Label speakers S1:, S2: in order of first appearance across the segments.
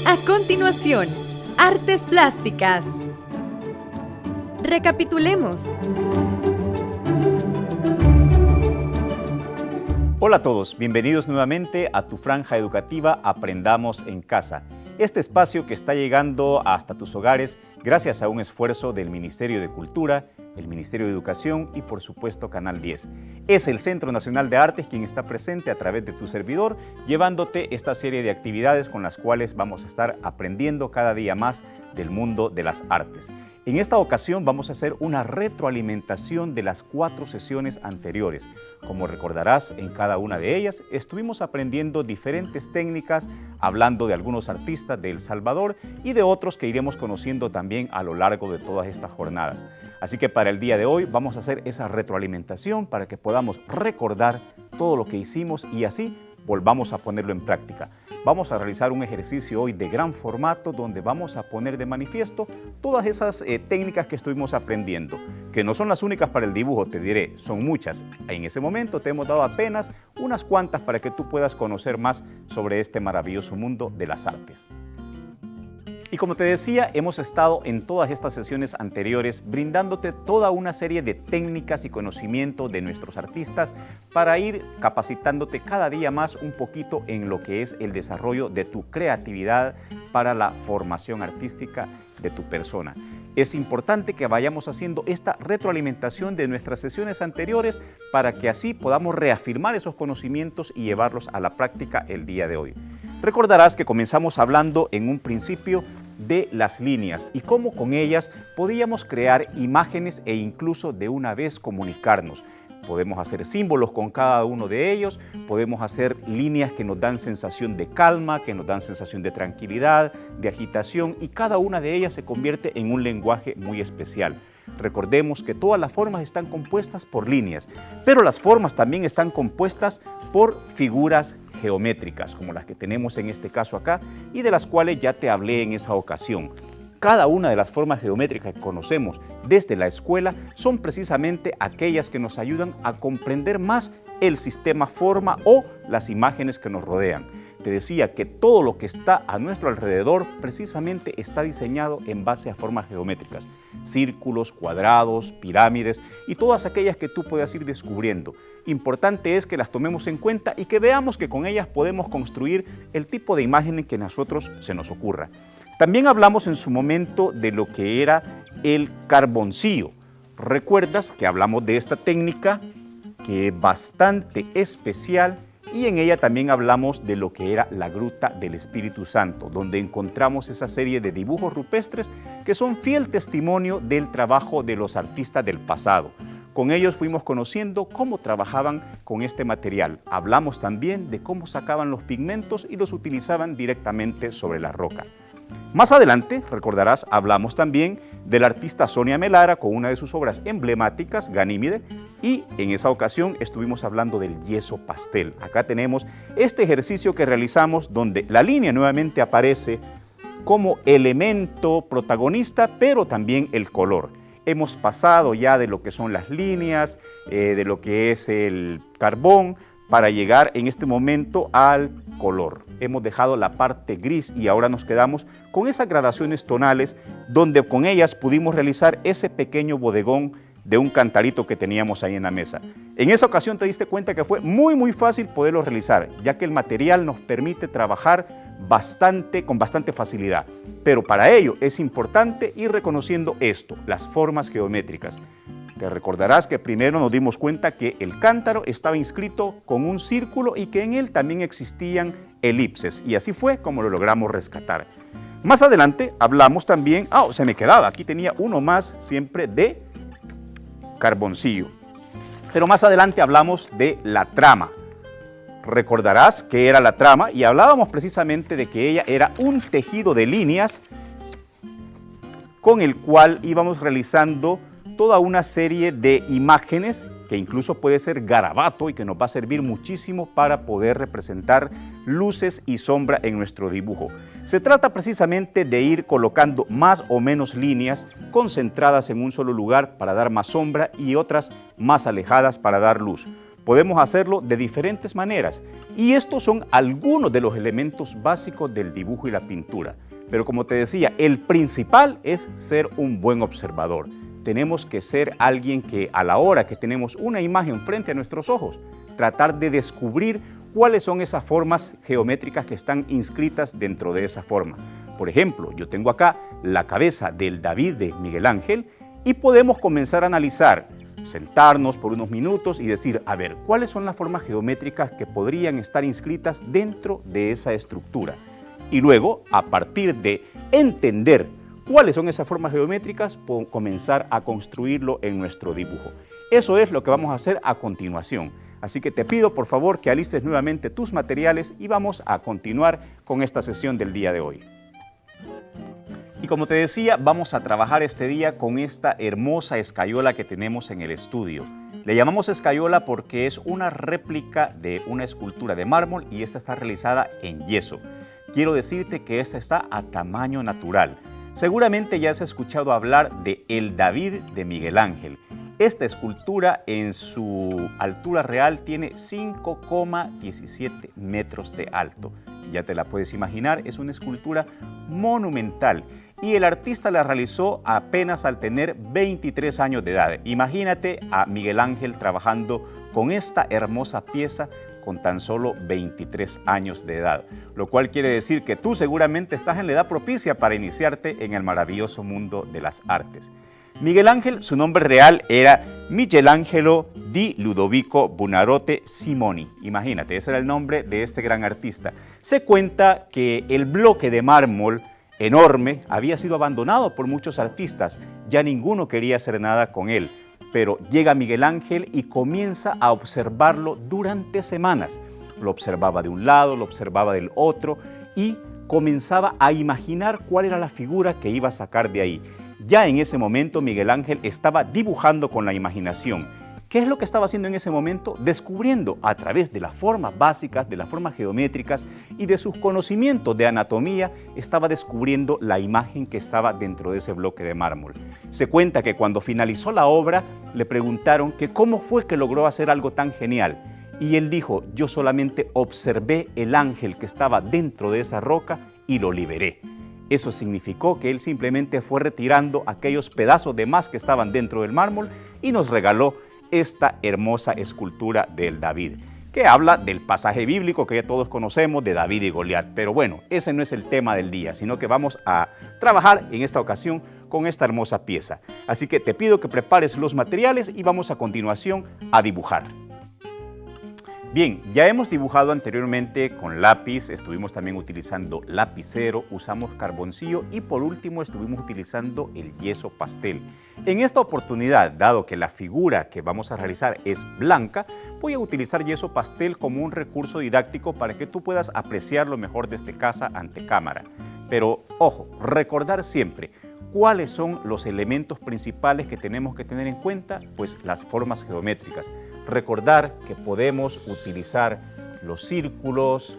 S1: A continuación, artes plásticas. Recapitulemos.
S2: Hola a todos, bienvenidos nuevamente a tu franja educativa Aprendamos en Casa. Este espacio que está llegando hasta tus hogares gracias a un esfuerzo del Ministerio de Cultura, el Ministerio de Educación y por supuesto Canal 10. Es el Centro Nacional de Artes quien está presente a través de tu servidor, llevándote esta serie de actividades con las cuales vamos a estar aprendiendo cada día más del mundo de las artes. En esta ocasión vamos a hacer una retroalimentación de las 4 sesiones anteriores. Como recordarás, en cada una de ellas estuvimos aprendiendo diferentes técnicas, hablando de algunos artistas de El Salvador y de otros que iremos conociendo también a lo largo de todas estas jornadas. Así que para el día de hoy vamos a hacer esa retroalimentación para que podamos recordar todo lo que hicimos y así volvamos a ponerlo en práctica. Vamos a realizar un ejercicio hoy de gran formato donde vamos a poner de manifiesto todas esas técnicas que estuvimos aprendiendo, que no son las únicas para el dibujo, te diré, son muchas. En ese momento te hemos dado apenas unas cuantas para que tú puedas conocer más sobre este maravilloso mundo de las artes. Y como te decía, hemos estado en todas estas sesiones anteriores brindándote toda una serie de técnicas y conocimiento de nuestros artistas para ir capacitándote cada día más un poquito en lo que es el desarrollo de tu creatividad para la formación artística de tu persona. Es importante que vayamos haciendo esta retroalimentación de nuestras sesiones anteriores para que así podamos reafirmar esos conocimientos y llevarlos a la práctica el día de hoy. Recordarás que comenzamos hablando en un principio de las líneas y cómo con ellas podíamos crear imágenes e incluso de una vez comunicarnos. Podemos hacer símbolos con cada uno de ellos, podemos hacer líneas que nos dan sensación de calma, que nos dan sensación de tranquilidad, de agitación y cada una de ellas se convierte en un lenguaje muy especial. Recordemos que todas las formas están compuestas por líneas, pero las formas también están compuestas por figuras geométricas, como las que tenemos en este caso acá y de las cuales ya te hablé en esa ocasión. Cada una de las formas geométricas que conocemos desde la escuela son precisamente aquellas que nos ayudan a comprender más el sistema forma o las imágenes que nos rodean. Te decía que todo lo que está a nuestro alrededor precisamente está diseñado en base a formas geométricas, círculos, cuadrados, pirámides y todas aquellas que tú puedas ir descubriendo. Importante es que las tomemos en cuenta y que veamos que con ellas podemos construir el tipo de imagen que a nosotros se nos ocurra. También hablamos en su momento de lo que era el carboncillo. ¿Recuerdas que hablamos de esta técnica que es bastante especial? Y en ella también hablamos de lo que era la Gruta del Espíritu Santo, donde encontramos esa serie de dibujos rupestres que son fiel testimonio del trabajo de los artistas del pasado. Con ellos fuimos conociendo cómo trabajaban con este material. Hablamos también de cómo sacaban los pigmentos y los utilizaban directamente sobre la roca. Más adelante, recordarás, hablamos también del artista Sonia Melara con una de sus obras emblemáticas, Ganímide, y en esa ocasión estuvimos hablando del yeso pastel. Acá tenemos este ejercicio que realizamos donde la línea nuevamente aparece como elemento protagonista, pero también el color. Hemos pasado ya de lo que son las líneas, de lo que es el carbón, para llegar en este momento al color. Hemos dejado la parte gris y ahora nos quedamos con esas gradaciones tonales donde con ellas pudimos realizar ese pequeño bodegón de un cantarito que teníamos ahí en la mesa. En esa ocasión te diste cuenta que fue muy fácil poderlo realizar, ya que el material nos permite trabajar con bastante facilidad. Pero para ello es importante ir reconociendo esto, las formas geométricas. Te recordarás que primero nos dimos cuenta que el cántaro estaba inscrito con un círculo y que en él también existían elipses, y así fue como lo logramos rescatar. Más adelante hablamos también, se me quedaba, aquí tenía uno más siempre de carboncillo, pero más adelante hablamos de la trama. Recordarás que era la trama y hablábamos precisamente de que ella era un tejido de líneas con el cual íbamos realizando toda una serie de imágenes que incluso puede ser garabato y que nos va a servir muchísimo para poder representar luces y sombra en nuestro dibujo. Se trata precisamente de ir colocando más o menos líneas concentradas en un solo lugar para dar más sombra y otras más alejadas para dar luz. Podemos hacerlo de diferentes maneras y estos son algunos de los elementos básicos del dibujo y la pintura. Pero como te decía, el principal es ser un buen observador. Tenemos que ser alguien que a la hora que tenemos una imagen frente a nuestros ojos, tratar de descubrir cuáles son esas formas geométricas que están inscritas dentro de esa forma. Por ejemplo, yo tengo acá la cabeza del David de Miguel Ángel y podemos comenzar a analizar, sentarnos por unos minutos y decir, a ver, ¿cuáles son las formas geométricas que podrían estar inscritas dentro de esa estructura? Y luego, a partir de entender cuáles son esas formas geométricas, comenzar a construirlo en nuestro dibujo. Eso es lo que vamos a hacer a continuación. Así que te pido por favor que alistes nuevamente tus materiales y vamos a continuar con esta sesión del día de hoy. Y como te decía, vamos a trabajar este día con esta hermosa escayola que tenemos en el estudio. Le llamamos escayola porque es una réplica de una escultura de mármol y esta está realizada en yeso. Quiero decirte que esta está a tamaño natural. Seguramente ya has escuchado hablar de el David de Miguel Ángel. Esta escultura en su altura real tiene 5,17 metros de alto. Ya te la puedes imaginar, es una escultura monumental y el artista la realizó apenas al tener 23 años de edad. Imagínate a Miguel Ángel trabajando con esta hermosa pieza con tan solo 23 años de edad, lo cual quiere decir que tú seguramente estás en la edad propicia para iniciarte en el maravilloso mundo de las artes. Miguel Ángel, su nombre real era Michelangelo di Ludovico Buonarroti Simoni. Imagínate, ese era el nombre de este gran artista. Se cuenta que el bloque de mármol enorme había sido abandonado por muchos artistas, ya ninguno quería hacer nada con él. Pero llega Miguel Ángel y comienza a observarlo durante semanas. Lo observaba de un lado, lo observaba del otro y comenzaba a imaginar cuál era la figura que iba a sacar de ahí. Ya en ese momento Miguel Ángel estaba dibujando con la imaginación. ¿Qué es lo que estaba haciendo en ese momento? Descubriendo a través de las formas básicas, de las formas geométricas y de sus conocimientos de anatomía, estaba descubriendo la imagen que estaba dentro de ese bloque de mármol. Se cuenta que cuando finalizó la obra, le preguntaron que cómo fue que logró hacer algo tan genial. Y él dijo, yo solamente observé el ángel que estaba dentro de esa roca y lo liberé. Eso significó que él simplemente fue retirando aquellos pedazos de más que estaban dentro del mármol y nos regaló esta hermosa escultura del David, que habla del pasaje bíblico que ya todos conocemos de David y Goliat. Pero bueno, ese no es el tema del día, sino que vamos a trabajar en esta ocasión con esta hermosa pieza. Así que te pido que prepares los materiales y vamos a continuación a dibujar. Bien, ya hemos dibujado anteriormente con lápiz, estuvimos también utilizando lapicero, usamos carboncillo y por último estuvimos utilizando el yeso pastel. En esta oportunidad, dado que la figura que vamos a realizar es blanca, voy a utilizar yeso pastel como un recurso didáctico para que tú puedas apreciarlo mejor desde casa ante cámara. Pero ojo, recordar siempre, ¿cuáles son los elementos principales que tenemos que tener en cuenta? Pues las formas geométricas. Recordar que podemos utilizar los círculos,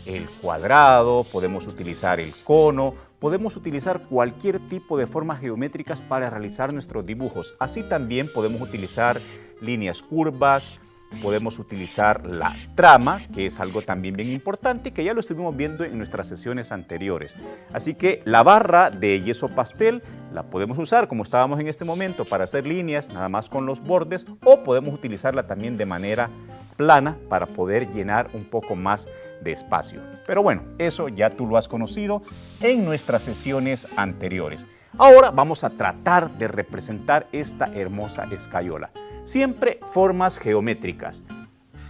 S2: el cuadrado, podemos utilizar el cono, podemos utilizar cualquier tipo de formas geométricas para realizar nuestros dibujos. Así también podemos utilizar líneas curvas, podemos utilizar la trama, que es algo también bien importante, que ya lo estuvimos viendo en nuestras sesiones anteriores. Así que la barra de yeso pastel la podemos usar, como estábamos en este momento, para hacer líneas nada más con los bordes, o podemos utilizarla también de manera plana para poder llenar un poco más de espacio. Pero bueno, eso ya tú lo has conocido en nuestras sesiones anteriores. Ahora vamos a tratar de representar esta hermosa escayola. Siempre formas geométricas.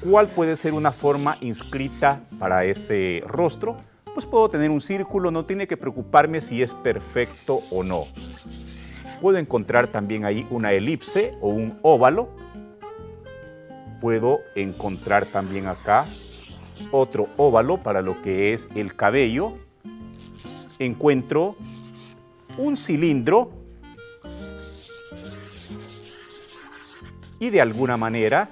S2: ¿Cuál puede ser una forma inscrita para ese rostro? Pues puedo tener un círculo, no tiene que preocuparme si es perfecto o no. Puedo encontrar también ahí una elipse o un óvalo. Puedo encontrar también acá otro óvalo para lo que es el cabello. Encuentro un cilindro y de alguna manera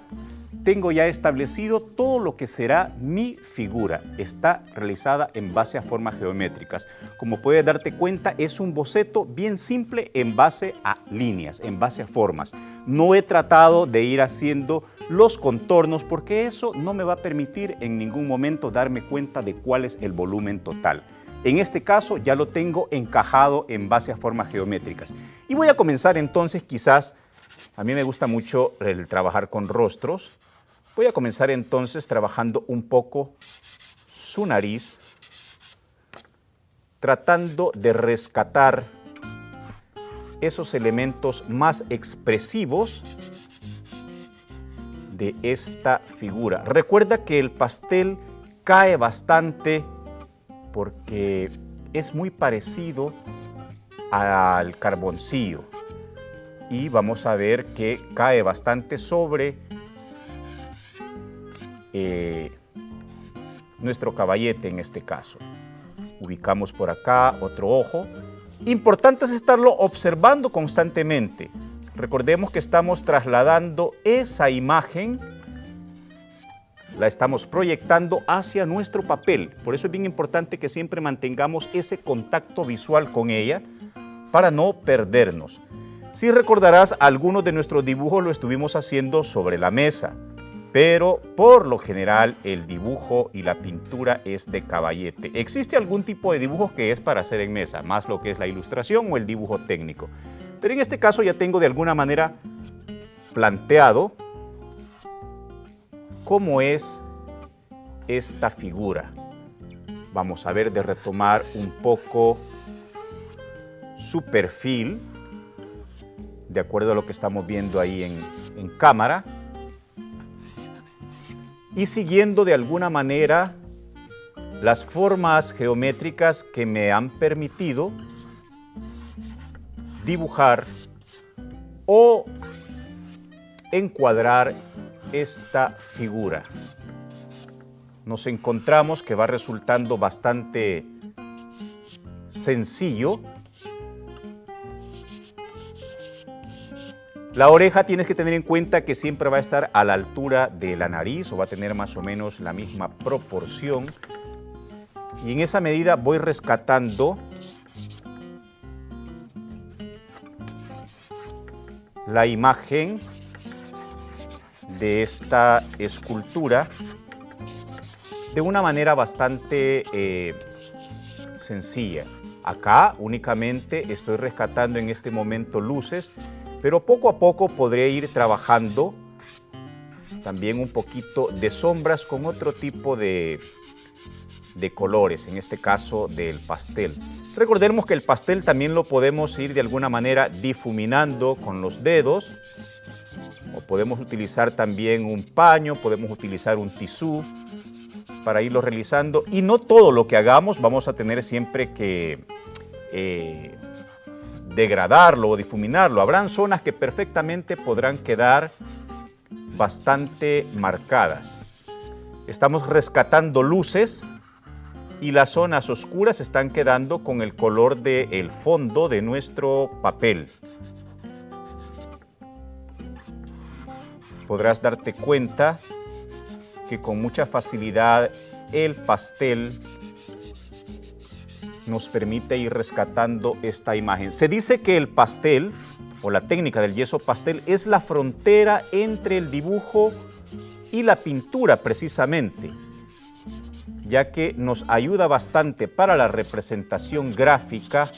S2: tengo ya establecido todo lo que será mi figura. Está realizada en base a formas geométricas. Como puedes darte cuenta, es un boceto bien simple en base a líneas, en base a formas. no he tratado de ir haciendo los contornos porque eso no me va a permitir en ningún momento darme cuenta de cuál es el volumen total. En este caso ya lo tengo encajado en base a formas geométricas. Y voy a comenzar entonces quizás, a mí me gusta mucho el trabajar con rostros, voy a comenzar entonces trabajando un poco su nariz, tratando de rescatar esos elementos más expresivos de esta figura. Recuerda que el pastel cae bastante porque es muy parecido al carboncillo y vamos a ver que cae bastante sobre nuestro caballete en este caso. Ubicamos por acá otro ojo. Importante es estarlo observando constantemente. Recordemos que estamos trasladando esa imagen, la estamos proyectando hacia nuestro papel. Por eso es bien importante que siempre mantengamos ese contacto visual con ella para no perdernos. Si recordarás, algunos de nuestros dibujos lo estuvimos haciendo sobre la mesa, pero por lo general el dibujo y la pintura es de caballete. ¿Existe algún tipo de dibujo que es para hacer en mesa, más lo que es la ilustración o el dibujo técnico? Pero en este caso ya tengo de alguna manera planteado cómo es esta figura. Vamos a ver de retomar un poco su perfil, de acuerdo a lo que estamos viendo ahí en cámara, y siguiendo de alguna manera las formas geométricas que me han permitido dibujar o encuadrar esta figura. Nos encontramos que va resultando bastante sencillo. La oreja tienes que tener en cuenta que siempre va a estar a la altura de la nariz o va a tener más o menos la misma proporción. Y en esa medida voy rescatando la imagen de esta escultura de una manera bastante sencilla. Acá únicamente estoy rescatando en este momento luces, pero poco a poco podré ir trabajando también un poquito de sombras con otro tipo de colores, en este caso del pastel. Recordemos que el pastel también lo podemos ir de alguna manera difuminando con los dedos, o podemos utilizar también un paño, podemos utilizar un tisú para irlo realizando, y no todo lo que hagamos vamos a tener siempre que degradarlo o difuminarlo. Habrán zonas que perfectamente podrán quedar bastante marcadas. Estamos rescatando luces y las zonas oscuras están quedando con el color del fondo de nuestro papel. Podrás darte cuenta que con mucha facilidad el pastel nos permite ir rescatando esta imagen. Se dice que el pastel, o la técnica del yeso pastel, es la frontera entre el dibujo y la pintura precisamente, ya que nos ayuda bastante para la representación gráfica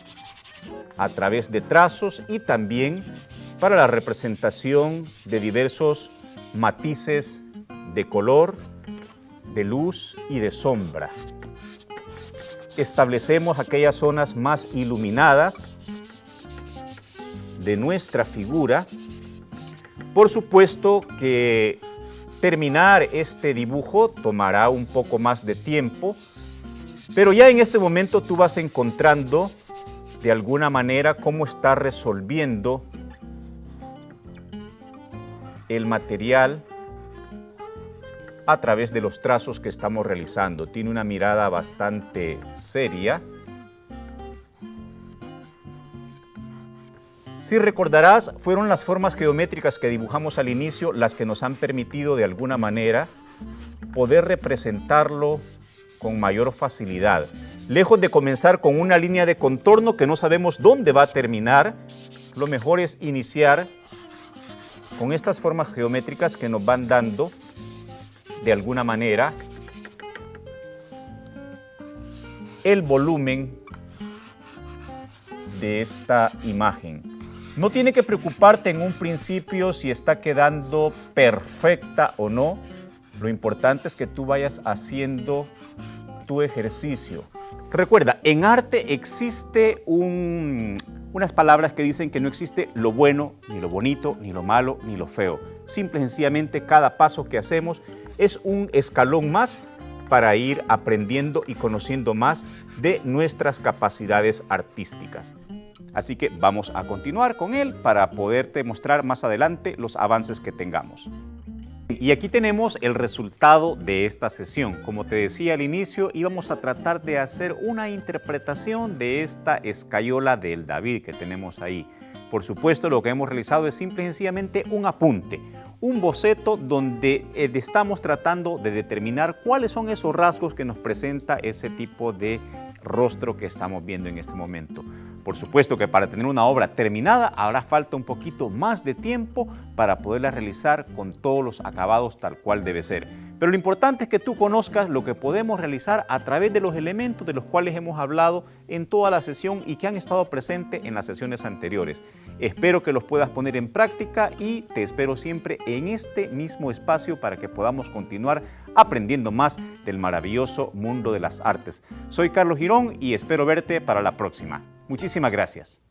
S2: a través de trazos y también para la representación de diversos matices de color, de luz y de sombra. Establecemos aquellas zonas más iluminadas de nuestra figura. Por supuesto que terminar este dibujo tomará un poco más de tiempo, pero ya en este momento tú vas encontrando de alguna manera cómo está resolviendo el material a través de los trazos que estamos realizando. Tiene una mirada bastante seria. Si recordarás, fueron las formas geométricas que dibujamos al inicio las que nos han permitido de alguna manera poder representarlo con mayor facilidad. Lejos de comenzar con una línea de contorno que no sabemos dónde va a terminar, lo mejor es iniciar con estas formas geométricas que nos van dando, de alguna manera, el volumen de esta imagen. No tiene que preocuparte en un principio si está quedando perfecta o no. Lo importante es que tú vayas haciendo tu ejercicio. Recuerda, en arte existe unas palabras que dicen que no existe lo bueno, ni lo bonito, ni lo malo, ni lo feo. Simple y sencillamente cada paso que hacemos es un escalón más para ir aprendiendo y conociendo más de nuestras capacidades artísticas. Así que vamos a continuar con él para poderte mostrar más adelante los avances que tengamos. Y aquí tenemos el resultado de esta sesión. Como te decía al inicio, íbamos a tratar de hacer una interpretación de esta escayola del David que tenemos ahí. Por supuesto, lo que hemos realizado es simple y sencillamente un apunte, un boceto donde estamos tratando de determinar cuáles son esos rasgos que nos presenta ese tipo de rostro que estamos viendo en este momento. Por supuesto que para tener una obra terminada habrá falta un poquito más de tiempo para poderla realizar con todos los acabados tal cual debe ser. Pero lo importante es que tú conozcas lo que podemos realizar a través de los elementos de los cuales hemos hablado en toda la sesión y que han estado presentes en las sesiones anteriores. Espero que los puedas poner en práctica y te espero siempre en este mismo espacio para que podamos continuar aprendiendo más del maravilloso mundo de las artes. Soy Carlos Girón y espero verte para la próxima. Muchísimas gracias.